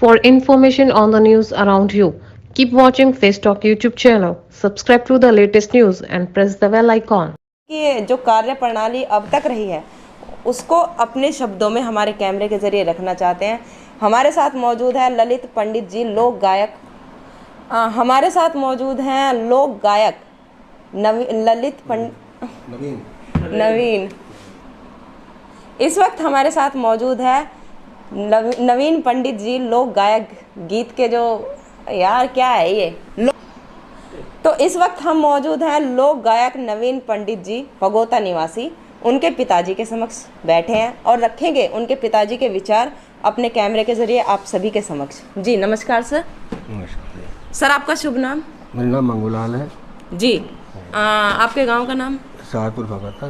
For information on the news around you, keep watching Face Talk YouTube channel. Subscribe to the latest news and press the bell icon. कि जो कार्य प्रणाली अब तक रही है उसको अपने शब्दों में हमारे कैमरे के जरिए रखना चाहते हैं। हमारे साथ मौजूद है ललित पंडित जी, लोक गायक। हमारे साथ मौजूद हैं लोक गायक नवीन। इस वक्त हमारे साथ मौजूद है नवीन पंडित जी, लोक गायक। गीत के जो यार क्या है ये तो इस वक्त हम मौजूद हैं लोक गायक नवीन पंडित जी, पगोता निवासी। उनके पिताजी के समक्ष बैठे हैं और रखेंगे उनके पिताजी के विचार अपने कैमरे के जरिए आप सभी के समक्ष। जी नमस्कार सर। नमस्कार सर आपका शुभ नाम? मेरा नाम मंगूलाल है जी। आपके गांव का नाम? सहारपुर भगता,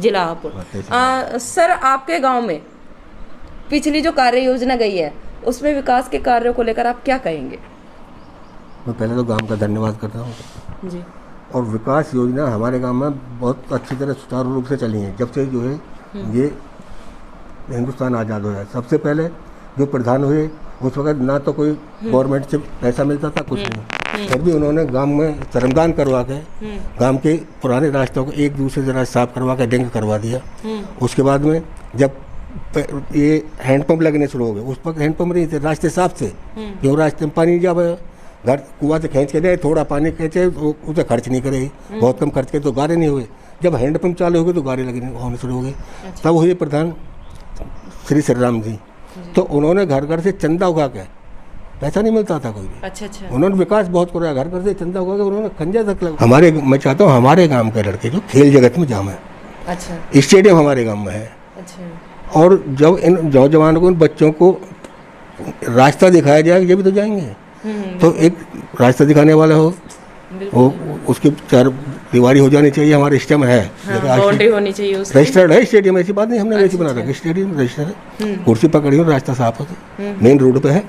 जिला हापुड़। सर आपके गांव में पिछली जो कार्य योजना गई है उसमें विकास के कार्यों को लेकर आप क्या कहेंगे? मैं पहले तो गांव का धन्यवाद करता हूँ जी। और विकास योजना हमारे गांव में बहुत अच्छी तरह सुचारू रूप से चली है। जब से जो है ये हिंदुस्तान आज़ाद हुआ है, सबसे पहले जो प्रधान हुए उस वक्त ना तो कोई गवर्नमेंट से पैसा मिलता था, कुछ नहीं। फिर भी उन्होंने गांव में श्रमदान करवा के गांव के पुराने रास्तों को एक दूसरे से रास्ता साफ करवा के डिंग करवा दिया। उसके बाद में जब ये हैंडपम्प लगने शुरू हो गए, उस वक्त हैंडपम्प नहीं थे, रास्ते साफ थे। क्यों रास्ते में पानी जब घर कुआं से खींच के जाए, थोड़ा पानी खींचे उसे खर्च नहीं करे, बहुत कम खर्च के तो गारे नहीं हुए। जब हैंडपम्प चालू हो गए तो गारे लगने होने शुरू हो गए। तब हुए प्रधान श्री राम जी, तो उन्होंने घर घर से चंदा उगा के, पैसा नहीं मिलता था कोई भी। अच्छा। उन्होंने विकास बहुत कराया, घर घर से चंदा उगा के उन्होंने खंजा तक लगा। मैं चाहता हूँ हमारे गाँव के लड़के जो खेल जगत में जाम है, अच्छा, स्टेडियम हमारे गाँव में है। अच्छा। और जब इन नौजवानों को, इन बच्चों को रास्ता दिखाया जाए जब तो जाएंगे। तो एक रास्ता दिखाने वाला हो, वो उसकी चार दीवारी हो जानी चाहिए। हमारे स्टेडियम है, बाउंड्री होनी चाहिए, रजिस्टर्ड है स्टेडियम, ऐसी बात नहीं हमने वैसे बना रखा। स्टेडियम रजिस्टर्ड है, कुर्सी पकड़ी हो, रास्ता साफ हो, मेन रोड पे है।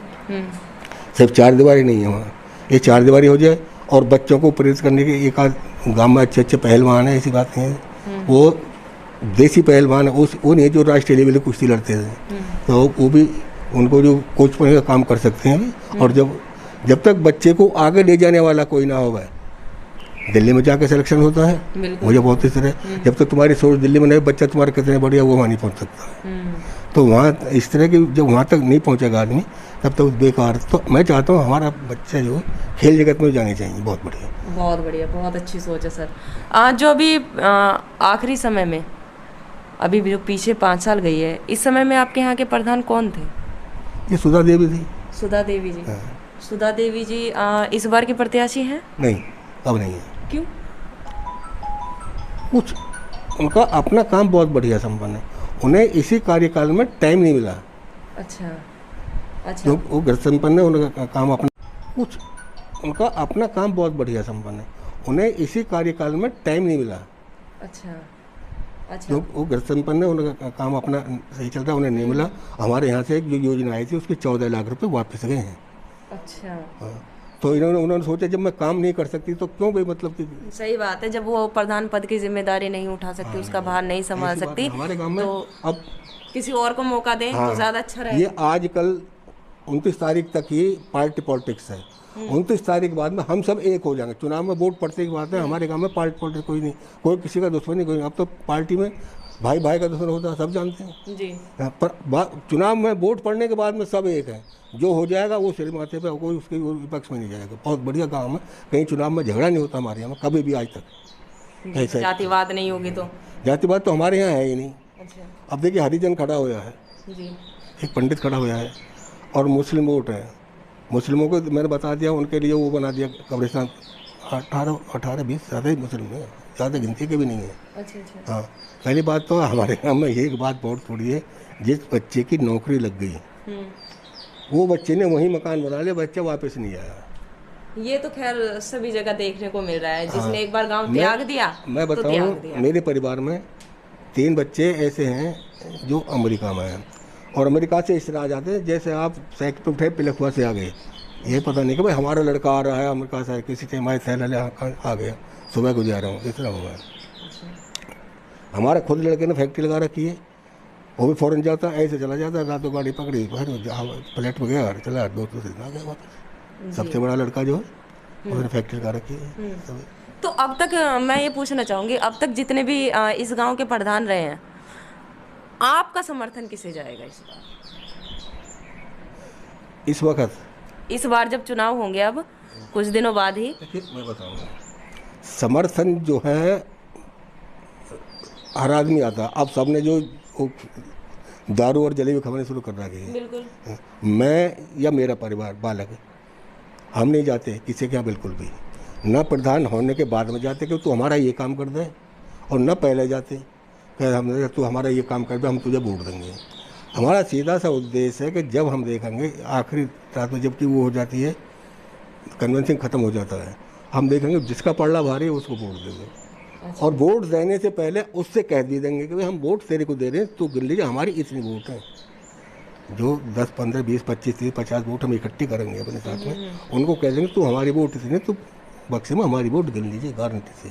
सिर्फ चार दीवारी नहीं है वहाँ, ये चार दीवारी हो जाए। और बच्चों को प्रेरित करने के एक आध गाँव में अच्छे पहलवान है, ऐसी बात नहीं है। वो देसी पहलवान है, वो नहीं जो राष्ट्रीय लेवल की कुश्ती लड़ते थे, तो वो भी उनको जो कोच पढ़ने का काम कर सकते हैं। और जब तक बच्चे को आगे ले जाने वाला कोई ना होगा, दिल्ली में जाके सिलेक्शन होता है, मुझे बहुत इस तरह, जब तक तुम्हारी सोच दिल्ली में नहीं, बच्चा तुम्हारा कितने बढ़िया वो वहाँ नहीं पहुँच सकता। तो वहाँ इस तरह की जब वहाँ तक नहीं पहुँचेगा आदमी, तब तक बेकार। तो मैं चाहता हूँ हमारा बच्चा जो खेल जगत में जाने चाहिए। बहुत बढ़िया, बहुत अच्छी सोच है सर। आज जो अभी आखिरी समय में, अभी जो पीछे 5 साल गई है, इस समय में आपके यहाँ के प्रधान कौन थे? ये सुधा देवी थी। सुधा देवी जी। सुधा देवी जी इस बार की प्रत्याशी हैं? नहीं, अब नहीं है। क्यों? कुछ उनका अपना काम बहुत बढ़िया संपन्न है, उन्हें इसी कार्यकाल में टाइम नहीं मिला। अच्छा। तो वो घर संपन्न है, उनका काम अपना, कुछ उनका अपना काम बहुत बढ़िया संपन्न है, उन्हें इसी कार्यकाल में टाइम नहीं मिला। अच्छा। तो वो घर संपन्न है, उनका काम अपना सही चल रहा है, उन्हें नहीं मिला। हमारे यहाँ से एक जो योजना आई थी उसके 14 लाख रुपए वापस गए हैं। अच्छा। हाँ, तो उन्होंने सोचा जब मैं काम नहीं कर सकती तो क्यों भाई, मतलब कि सही बात है, जब वो प्रधान पद की जिम्मेदारी नहीं उठा सकती, उसका भार नहीं संभाल सकती, हमारे गांव में तो अब किसी और को मौका दें तो ज़्यादा अच्छा रहेगा। ये आजकल 29 तारीख तक ही पार्टी पॉलिटिक्स है। 29 तारीख बाद में हम सब एक हो जाएंगे। चुनाव में वोट पड़ने की बात है, हमारे गांव में पार्टी पॉलिटिक्स कोई नहीं, कोई किसी का दुश्मन नहीं, कोई नहीं। अब तो पार्टी में भाई का दुश्मन होता है, सब जानते हैं जी। पर चुनाव में वोट पड़ने के बाद में सब एक है, जो हो जाएगा वो सिर माथे पे, कोई उसके विपक्ष में नहीं जाएगा। बहुत बढ़िया गाँव है, कहीं चुनाव में झगड़ा नहीं होता हमारे यहाँ में कभी भी आज तक। ऐसा जातिवाद नहीं होगी तो? जातिवाद तो हमारे यहाँ है ही नहीं। अच्छा। अब देखिए हरिजन खड़ा हुआ है जी, एक पंडित खड़ा हुआ है, और मुस्लिम वोट है। मुस्लिमों को मैंने बता दिया, उनके लिए वो बना दिया कब्रिस्तान। 18-20 ज़्यादा ही मुस्लिम है, ज़्यादा गिनती के भी नहीं है। अच्छा। हाँ, पहली बात तो हमारे गाँव में एक बात बहुत थोड़ी है, जिस बच्चे की नौकरी लग गई वो बच्चे ने वहीं मकान बना लिया, बच्चा वापस नहीं आया। ये तो खैर सभी जगह देखने को मिल रहा है, जिसने एक बार गांव त्याग दिया। मैं बताऊँ, मेरे परिवार में 3 बच्चे ऐसे हैं जो अमेरिका में हैं, और अमेरिका से इस तरह आ जाते हैं जैसे आप साइकिल पे उठे पिलखुआ से आ गए। ये पता नहीं कि भाई हमारा लड़का आ रहा है अमेरिका से, किसी टाइम हमारे सैल आ गया, सुबह को जा रहा हूँ, इस तरह होगा। हमारा खुद लड़के ने फैक्ट्री लगा रखी है, वो भी फ़ौरन जाता, ऐसे चला जाता, रातों गाड़ी पकड़ी, फ्लैट में गया, चला, दोस्तों से आ गया वापस। सबसे बड़ा लड़का जो है उसने फैक्ट्री का रखी है। तो अब तक मैं ये पूछना चाहूँगी, अब तक जितने भी इस गांव के प्रधान रहे हैं, आपका समर्थन किसे जाएगा इस बार? इस बार जब चुनाव होंगे, अब कुछ दिनों बाद ही। देखिए मैं बताऊँगा, समर्थन जो है हर आदमी आता। अब सबने जो वो दारू और जलेबी खाने शुरू कर रखी है, बिल्कुल। मैं या मेरा परिवार बालक हम नहीं जाते किसी के यहाँ बिल्कुल भी, न प्रधान होने के बाद में जाते कि तू हमारा ये काम कर दे, और न पहले जाते कि हम तू हमारा ये काम कर दे, हम तुझे वोट देंगे। हमारा सीधा सा उद्देश्य है कि जब हम देखेंगे आखिरी रात में जबकि वो हो जाती है, कन्वेंशन ख़त्म हो जाता है, हम देखेंगे जिसका पड़ला भारी है उसको वोट देंगे। और वोट देने से पहले उससे कह भी देंगे कि भाई हम वोट तेरे को दे रहे हैं, तो गिन लीजिए हमारी इतनी वोट है। जो 10, 15, 20, 25, 30, 50 वोट हम इकट्ठी करेंगे अपने साथ में, उनको कह देंगे तू हमारी वोट इतनी, तो बक्से में हमारी वोट गिन लीजिए गारंटी से।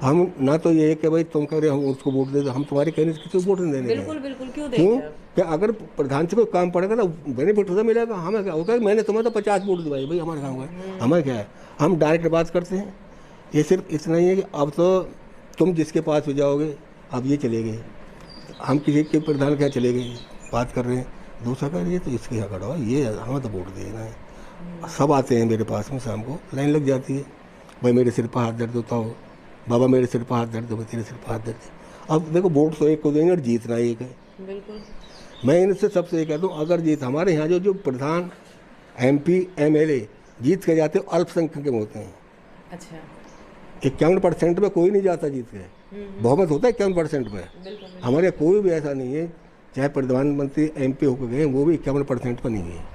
हम ना तो ये है कि भाई तुम कह रहे हम उसको वोट दे दो, हम तुम्हारे कहने से किसी को वोट नहीं देने। बिल्कुल बिल्कुल, क्यों क्यों देंगे? कि अगर प्रधान से कोई काम पड़ेगा ना बेनिफिट तो मिलेगा, हमें क्या होगा, मैंने तुम्हें तो 50 वोट दिवाई भाई हमारे काम का, हमें क्या है, हम डायरेक्ट बात करते हैं। ये सिर्फ इतना ही है कि अब तो तुम जिसके पास भी जाओगे, अब ये चले गए, हम किसी के प्रधान के यहाँ चले गए, बात कर रहे हैं, दूसरा कह रही है तो इसके यहाँ खड़ा हो, ये हमें तो वोट देना है। सब आते हैं मेरे पास में, शाम को लाइन लग जाती है, भाई मेरे सिर पर हाथ दर्द होता हो, बाबा मेरे सिर पर हाथ दर्द हो, तेरे सिर पर हाथ दर्द है। अब देखो वोट तो एक को देंगे और जीतना एक है। बिल्कुल। मैं इनसे सबसे ये कहता हूँ, अगर जीत हमारे यहाँ जो प्रधान MP MLA जीत के जाते हो अल्पसंख्यक में होते हैं। अच्छा। 51% में कोई नहीं जाता जीत के, बहुमत होता है 51% में। हमारे यहाँ कोई भी ऐसा नहीं है, चाहे प्रधानमंत्री MP होकर गए वो भी 51% पर नहीं है।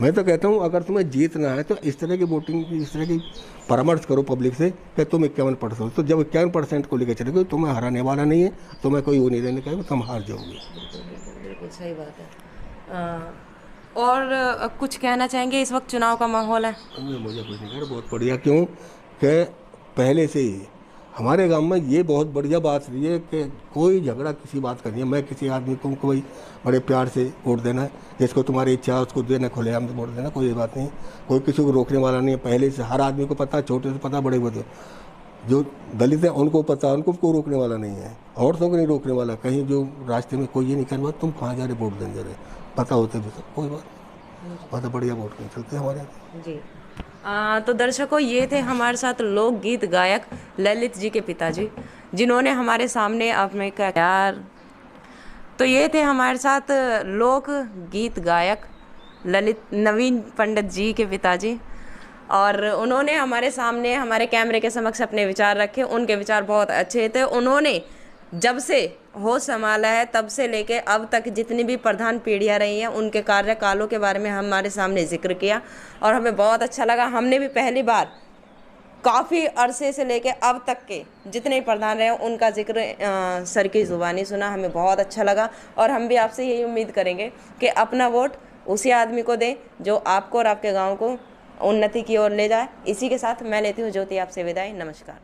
मैं तो कहता हूँ अगर तुम्हें जीतना है तो इस तरह की वोटिंग, इस तरह की परामर्श करो पब्लिक से कि तुम 51%, तो जब 51% को लेकर चलोगे तुम्हें हराने वाला नहीं है, तुम्हें कोई वो नहीं देने का, तुम हार जाओगे। बिल्कुल सही बात है। और कुछ कहना चाहेंगे, इस वक्त चुनाव का माहौल है? मुझे कुछ नहीं कह रहा, बहुत बढ़िया। क्यों कि पहले से ही हमारे गांव में ये बहुत बढ़िया बात रही है कि कोई झगड़ा किसी बात का नहीं है। मैं किसी आदमी को कोई बड़े प्यार से वोट देना है, जिसको तुम्हारी इच्छा है उसको देना, खुलेआम से वोट देना, कोई ये बात नहीं। कोई किसी को रोकने वाला नहीं है, पहले से हर आदमी को पता, छोटे से पता, बड़े बड़े जो दलित हैं उनको पता, उनको कोई रोकने वाला नहीं है, औरतों को नहीं रोकने वाला। कहीं जो रास्ते में कोई ये नहीं करवा तुम कहाँ जा रहे वोट देने जा रहे, पता होते भी सब, कोई बात नहीं, बहुत बढ़िया वोट नहीं चलते हमारे। जी। तो दर्शकों, ये थे हमारे साथ लोकगीत गायक ललित जी के पिताजी, जिन्होंने हमारे सामने अपने का यार, तो ये थे हमारे साथ लोक गीत गायक नवीन पंडित जी के पिताजी, और उन्होंने हमारे सामने हमारे कैमरे के समक्ष अपने विचार रखे। उनके विचार बहुत अच्छे थे। उन्होंने जब से होश संभाला है तब से लेके अब तक जितनी भी प्रधान पीढ़ियाँ रही हैं उनके कार्यकालों के बारे में हमारे सामने जिक्र किया, और हमें बहुत अच्छा लगा। हमने भी पहली बार काफ़ी अरसे से लेके अब तक के जितने प्रधान रहे उनका जिक्र सर की ज़ुबानी सुना, हमें बहुत अच्छा लगा। और हम भी आपसे यही उम्मीद करेंगे कि अपना वोट उसी आदमी को दें जो आपको और आपके गाँव को उन्नति की ओर ले जाए। इसी के साथ मैं लेती हूँ ज्योति आपसे विदाई। नमस्कार।